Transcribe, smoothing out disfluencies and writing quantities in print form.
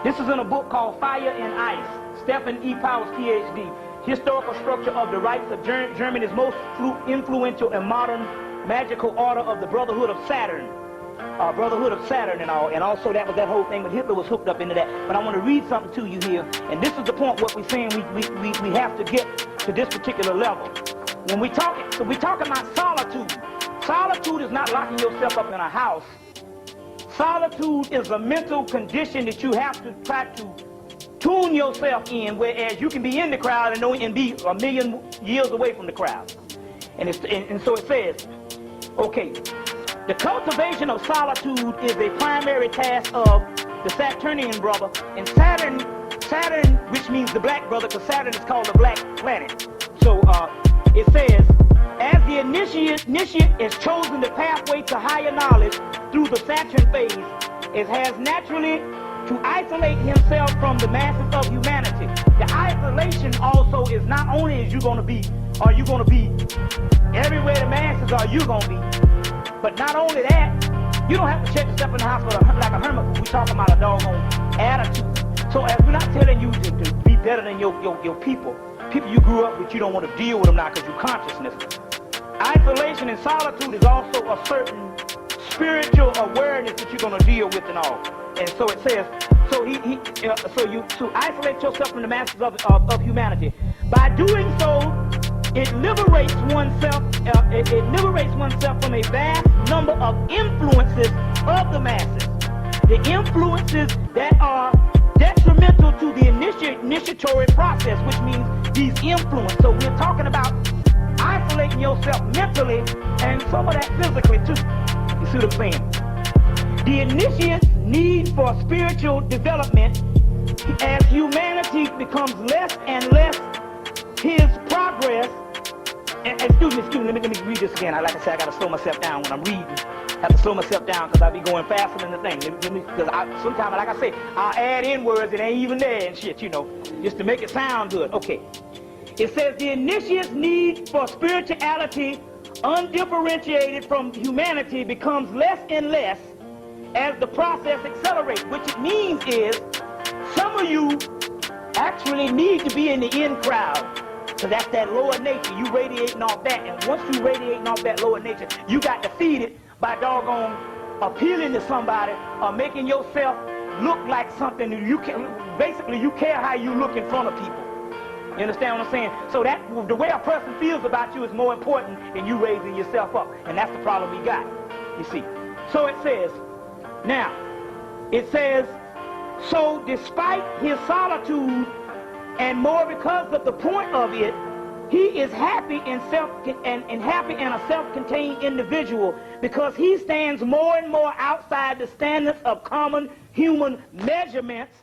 This is in a book called Fire and Ice, Stephen E. Powers, Ph.D., Historical Structure of the Rites of Germany's Most Influential and Modern Magical Order of the Brotherhood of Saturn. Brotherhood of Saturn and all. And also that was that whole thing, but Hitler was hooked up into that. But I want to read something to you here. And this is the point what we're saying we have to get to this particular level. When we talking, so we're talking about solitude. Solitude is not locking yourself up in a house. Solitude is a mental condition that you have to try to tune yourself in, whereas you can be in the crowd and be a million years away from the crowd. And so it says, okay, the cultivation of solitude is a primary task of the Saturnian brother, and Saturn, which means the black brother, because Saturn is called the black planet. So it says, as the initiate is chosen the pathway to higher knowledge through the Saturn phase, it has naturally to isolate himself from the masses of humanity. The isolation also is not only are you going to be everywhere the masses are you going to be, but not only that, you don't have to check yourself in the hospital like a hermit. We're talking about a doggone attitude. So as we're not telling you to be better than your people you grew up with, you don't want to deal with them now because you're consciousness. Isolation and solitude is also a certain spiritual awareness that you're going to deal with and all. And so it says, so you to isolate yourself from the masses of humanity. By doing so, it liberates oneself. It liberates oneself from a vast number of influences of the masses. The influences that are detrimental to the initiatory process, which means these influences. So we're talking about isolating yourself mentally and some of that physically too. You see what I'm saying? The initiate's need for spiritual development as humanity becomes less and less his progress. And excuse me, let me read this again. Like I said, I got to slow myself down when I'm reading. I have to slow myself down because I be going faster than the thing. Because sometimes, like I say, I'll add in words that ain't even there and shit, just to make it sound good. Okay. It says the initiate's need for spirituality, undifferentiated from humanity, becomes less and less as the process accelerates. Which it means is some of you actually need to be in the in crowd. So that's that lower nature. You radiating off that. And once you radiating off that lower nature, you got to feed it by doggone appealing to somebody or making yourself look like something that you can. Basically, you care how you look in front of people. You understand what I'm saying? So that the way a person feels about you is more important than you raising yourself up. And that's the problem we got, you see. So it says, now, it says, so despite his solitude and more because of the point of it, he is happy and happy and a self-contained individual because he stands more and more outside the standards of common human measurements.